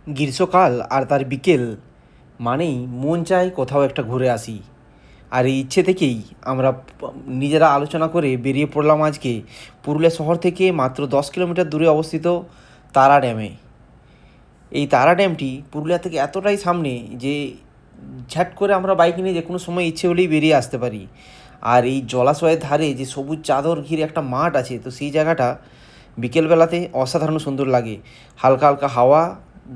গ্রীষ্মকাল আর তার বিকেল মানেই মন চায় কোথাও একটা ঘুরে আসি। আর এই ইচ্ছে থেকেই আমরা নিজেরা আলোচনা করে বেরিয়ে পড়লাম আজকে পুরুলিয়া শহর থেকে মাত্র 10 কিলোমিটার দূরে অবস্থিত তারা ড্যামে। এই তারা ড্যামটি পুরুলিয়া থেকে এতটাই সামনে যে ঝট করে আমরা বাইক নিয়ে যে কোনো সময় ইচ্ছে হলেই বেরিয়ে আসতে পারি। আর এই জলাশয়ের ধারে যে সবুজ চাদর ঘিরে একটা মাঠ আছে, তো সেই জায়গাটা বিকেলবেলাতে অসাধারণ সুন্দর লাগে। হালকা হালকা হাওয়া,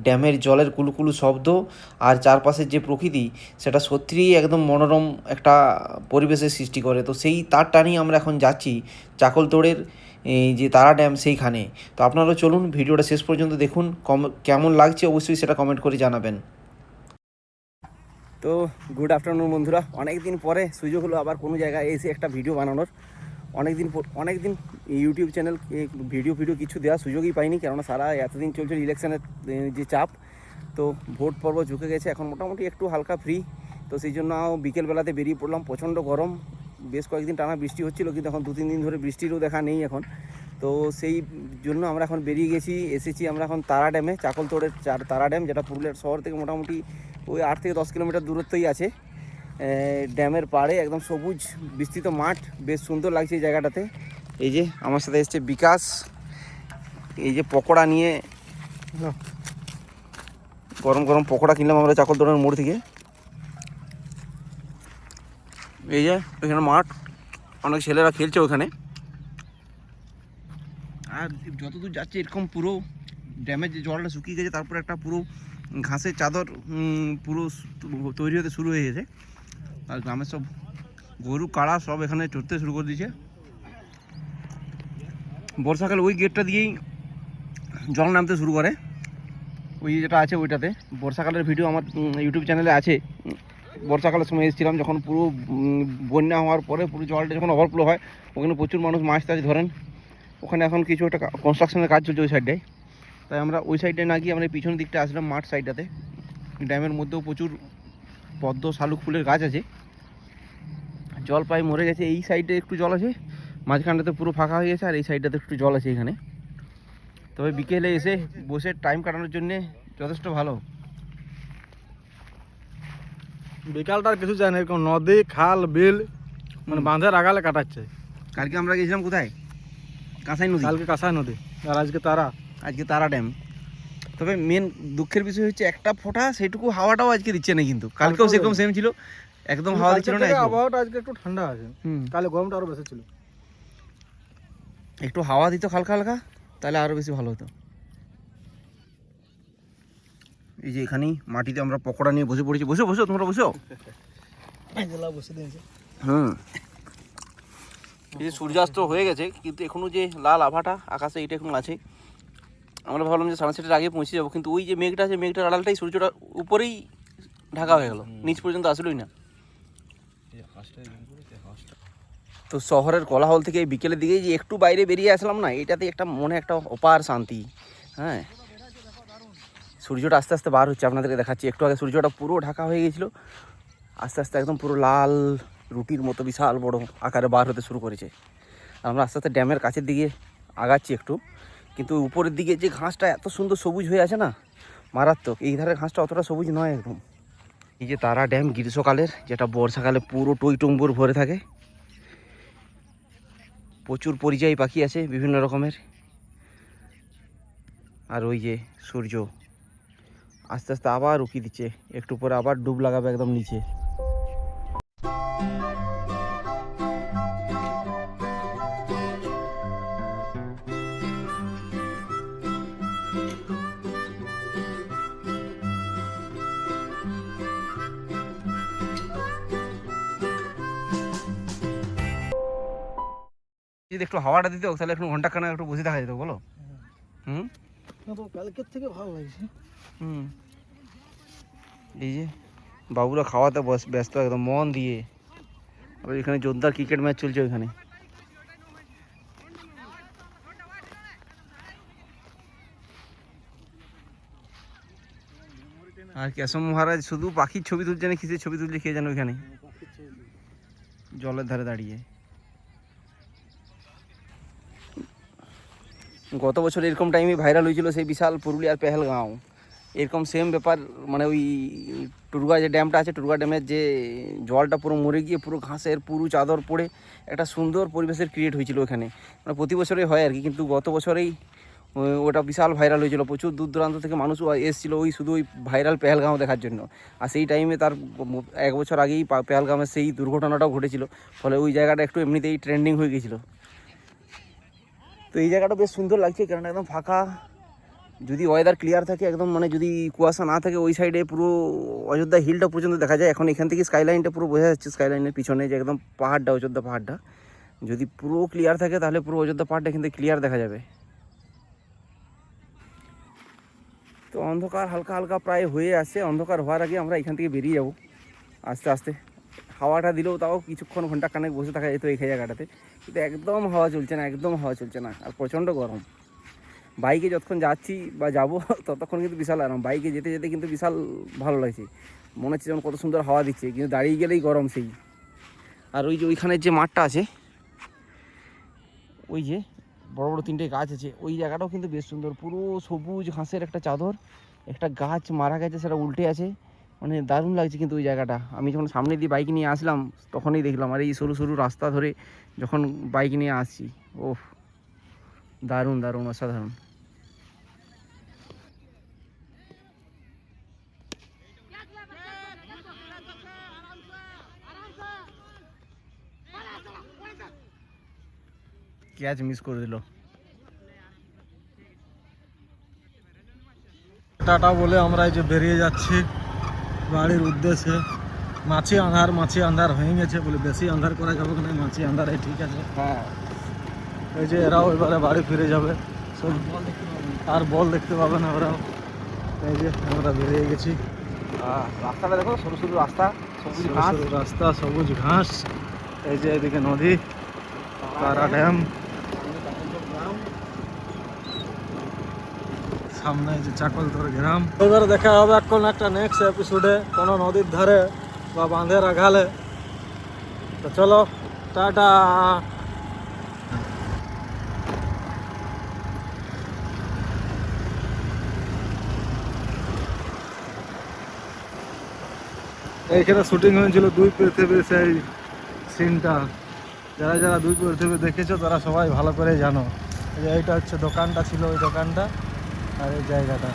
ড্যামের জলের কুলুকুলু শব্দ আর চারপাশের যে প্রকৃতি, সেটা সত্যিই একদম মনোরম একটা পরিবেশের সৃষ্টি করে। তো সেই তার টানেই আমরা এখন যাচ্ছি চাকলতোড়ের এই যে তারা ড্যাম সেইখানে। তো আপনারা চলুন ভিডিওটা শেষ পর্যন্ত দেখুন, কেমন লাগছে অবশ্যই সেটা কমেন্ট করে জানাবেন। তো গুড আফটারনুন বন্ধুরা, অনেক দিন পরে সুযোগ হলো আবার কোনো জায়গায় এসে একটা ভিডিও বানানোর। অনেক দিন ইউটিউব চ্যানেল ভিডিও কিছু দেওয়ার সুযোগই পাইনি, কেননা সারা এতদিন চলছে ইলেকশনের যে চাপ। তো ভোট পর্ব ঝুঁকে গেছে, এখন মোটামুটি একটু হালকা ফ্রি। তো সেই জন্য বিকেলবেলাতে বেরিয়ে পড়লাম। প্রচণ্ড গরম, বেশ কয়েকদিন টানা বৃষ্টি হচ্ছিলো, কিন্তু এখন 2-3 দিন ধরে বৃষ্টিরও দেখা নেই এখন। তো সেই জন্য আমরা এখন বেরিয়ে এসেছি আমরা এখন তারা ড্যামে, চাকলতোড়ের তারা ড্যাম, যেটা পুরুলিয়ার শহর থেকে মোটামুটি ওই 8 থেকে 10 কিলোমিটার দূরত্বই আছে। ড্যামের পাড়ে একদম সবুজ বিস্তৃত মাঠ, বেশ সুন্দর লাগছে এই জায়গাটাতে। এই যে আমার সাথে এসছে বিকাশ, এই যে পকোড়া নিয়ে, গরম গরম পকোড়া কিনলাম আমরা চাকলতোড়ের মোড় থেকে। এই যে এখানে মাঠ, অনেক ছেলেরা খেলছে ওখানে। আর যতদূর যাচ্ছে এরকম পুরো ড্যামের যে জলটা শুকিয়ে গেছে, তারপরে একটা পুরো ঘাসের চাদর পুরো তৈরি হতে শুরু হয়ে গেছে। আর গ্রামের সব গরু কাড়া সব এখানে চড়তে শুরু করে দিয়েছে। বর্ষাকালে ওই গেটটা দিয়েই জল নামতে শুরু করে, ওই যেটা আছে ওইটাতে। বর্ষাকালের ভিডিও আমার ইউটিউব চ্যানেলে আছে। বর্ষাকালের সময় এসেছিলাম, যখন পুরো বন্যা হওয়ার পরে পুরো জলটা যখন ওভারফ্লো হয়, ওখানে প্রচুর মানুষ মাছ টাছ ধরেন। ওখানে এখন কিছু একটা কনস্ট্রাকশনের কাজ চলছে ওই সাইডটায়, তাই আমরা ওই সাইডে না গিয়ে আমরা পিছন দিকটা আসলাম মাঠ সাইডটাতে। ড্যামের মধ্যেও প্রচুর পদ্ম শালুক ফুলের গাছ আছে। জল প্রায় মরে গেছে, এই সাইডে একটু জল আছে, মাঝখানটাতে পুরো ফাঁকা হয়ে গেছে, আর এই সাইডটাতে একটু জল আছে এখানে। তবে বিকেলে এসে বসে টাইম কাটানোর জন্যে যথেষ্ট ভালো। বিকালটার কিছু যায় না, এরকম নদী খাল বিল মানে বাঁধের আগালে কাটাচ্ছে। কালকে আমরা গেছিলাম কোথায়? কাঁসাই নদী। কালকে কাঁসাই নদী, আর আজকে তারা ড্যাম। তবে মেন দুঃখের বিষয় হচ্ছে একটা ফোঁটা সেটুকু হাওয়াটাও আজকে দিচ্ছে না, কিন্তু কালকেও সেরকম সেম ছিল, একদম হাওয়া দিচ্ছিল না। আবহাওয়াটা আজকে একটু ঠান্ডা আছে, কালে গরমটা আরো বেশি ছিল। একটু হাওয়া দিত হালকা হালকা, তাহলে আরো বেশি ভালো হতো। এই যে এখানেই মাটিতে আমরা পকোড়া নিয়ে বসে পড়েছি। বসো তোমরা বসো। এই যে সূর্যাস্ত হয়ে গেছে, কিন্তু এখনো যে লাল আভাটা আকাশে এটা এখন আছে। আমরা ভাবলাম যে সানসেটের আগে পৌঁছে যাবো, কিন্তু ওই যে মেঘটা আছে, মেঘটার আড়ালটাই সূর্যটা উপরেই ঢাকা হয়ে গেল, নিচ পর্যন্ত আসলোই না। তো শহরের কোলাহল থেকে বিকেলের দিকে যে একটু বাইরে বেরিয়ে আসলাম না, এটাতে একটা মনে একটা অপার শান্তি। হ্যাঁ, সূর্যটা আস্তে আস্তে বার হচ্ছে, আপনাদেরকে দেখাচ্ছি। একটু আগে সূর্যটা পুরো ঢাকা হয়ে গেছিলো, আস্তে আস্তে একদম পুরো লাল রুটির মতো বিশাল বড় আকারে বার হতে শুরু করেছে। আমরা আস্তে আস্তে ড্যামের কাছের দিকে আগাচ্ছি একটু, কিন্তু উপরের দিকে যে ঘাসটা এত সুন্দর সবুজ হয়ে আছে না, মারাত্মক। এই ধারের ঘাসটা অতটা সবুজ নয় একদম। এই যে তারা ড্যাম গ্রীষ্মকালের, যেটা বর্ষাকালে পুরো টইটুম্বুর ভরে থাকে। প্রচুর পরিযায়ী পাখি আছে বিভিন্ন রকমের। আর ওই যে সূর্য আস্তে আস্তে আবার উকি দিচ্ছে, একটু পরে আবার ডুব লাগাবে একদম নিচে। যদি একটু হাওয়াটা দিত, তাহলে একটু ঘন্টাখানেক একটু বসে দেখা যেত, বলো। কালকের থেকে ভালো লাগছে। এই যে বাবুরা খাওয়াতে ব্যস্ত একদম মন দিয়ে। আবার এখানে জোরদার ক্রিকেট ম্যাচ চলছে ওইখানে। আর কেশব মহারাজ শুধু পাখির ছবি তুলছে না, কিসের ছবি তুলছে কে জানো ওইখানে, জলের ধারে দাঁড়িয়ে। গত বছর এরকম টাইমে ভাইরাল হয়েছিল সেই বিশাল পুরুলিয়ার পেহেলগাঁও, এরকম সেম ব্যাপার মানে ওই টুরগা যে ড্যামটা আছে, টুরগা ড্যামের যে জলটা পুরো মরে গিয়ে পুরো ঘাসের পুরো চাদর পড়ে একটা সুন্দর পরিবেশের ক্রিয়েট হয়েছিল ওখানে। মানে প্রতি বছরই হয় আর কি, কিন্তু গত বছরেই ওটা বিশাল ভাইরাল হয়েছিল, প্রচুর দূর দূরান্ত থেকে মানুষ এসেছিলো ওই শুধু ওই ভাইরাল পেহেলগাঁও দেখার জন্য। আর সেই টাইমে তার 1 বছর আগেই পেহেলগাঁওয়ের সেই দুর্ঘটনাটাও ঘটেছিল, ফলে ওই জায়গাটা একটু এমনিতেই ট্রেন্ডিং হয়ে গেছিলো। তো এই জায়গাটা বেশ সুন্দর লাগছে, কারণ একদম ফাঁকা, যদি ওয়েদার ক্লিয়ার থাকে একদম, মানে যদি কুয়াশা না থাকে, ওই সাইডে পুরো অযোধ্যা হিলটা পর্যন্ত দেখা যায়। এখন এখান থেকে স্কাইলাইনটা পুরো বোঝা যাচ্ছে, স্কাইলাইনের পিছনে যে একদম পাহাড়টা, অযোধ্যা পাহাড়টা যদি পুরো ক্লিয়ার থাকে তাহলে পুরো অযোধ্যা পাহাড়টা কিন্তু ক্লিয়ার দেখা যাবে। তো অন্ধকার হালকা হালকা প্রায় হয়ে আসছে, অন্ধকার হওয়ার আগে আমরা এখান থেকে বেরিয়ে যাব আস্তে আস্তে। হাওয়াটা দিলেও তাও কিছুক্ষণ ঘন্টা খানেক বসে থাকা যেত এই জায়গাটাতে, কিন্তু একদম হাওয়া চলছে না, একদম হাওয়া চলছে না, আর প্রচণ্ড গরম। বাইকে যতক্ষণ যাচ্ছি বা যাবো ততক্ষণ কিন্তু বিশাল আরাম, বাইকে যেতে যেতে কিন্তু বিশাল ভালো লাগছে, মনে হচ্ছে যেমন কত সুন্দর হাওয়া দিচ্ছে, কিন্তু দাঁড়িয়ে গেলেই গরম সেই। আর ওই যে ওইখানের যে মাঠটা আছে, ওই যে বড় বড় 3টে গাছ আছে, ওই জায়গাটাও কিন্তু বেশ সুন্দর, পুরো সবুজ ঘাসের একটা চাদর, একটা গাছ মারা গেছে সেটা উল্টে আছে, মানে দারুণ লাগছে কিন্তু ওই জায়গাটা। আমি যখন সামনে দিয়ে বাইক নিয়ে আসলাম তখনই দেখলাম, আর এই সরু সরু রাস্তা ধরে যখন বাইক নিয়ে আসছি, ওহ দারুণ দারুণ অসাধারণ। ক্যাচ মিস করে দিল। টাটা বলে আমরা এই যে বেরিয়ে যাচ্ছি বাড়ির উদ্দেশ্যে। মাছি আন্ধার হয়ে গেছে, বলে বেশি আন্ধার করা যাবে না, মাছি আন্ধারে ঠিক আছে। হ্যাঁ, এই যে এরাও এবারে বাড়ি ফিরে যাবে সব, আর বল দেখতে পাবে না ওরাও। এই যে আমরা বেরিয়ে গেছি, রাস্তাটা দেখো, সরু সরু রাস্তা, সবুজ সরু ঘাস, সরু রাস্তা, সবুজ ঘাস। এই যে এদিকে নদী, তারা ড্যাম, সামনে এই যে চাকলতর গ্রাম। এবার দেখা হবে এখন একটা নেক্সট এপিসোডে কোনো নদীর ধারে বা বাঁধের আঘালে। তো চলো টাটা। এইখানে শুটিং হয়েছিল 2 পৃথিবীর সেই সিনটা। যারা যারা 2 পৃথিবী দেখেছো তারা সবাই ভালো করে জানো। এই যে এইটা হচ্ছে দোকানটা ছিল, ওই দোকানটা আর এই জায়গাটা।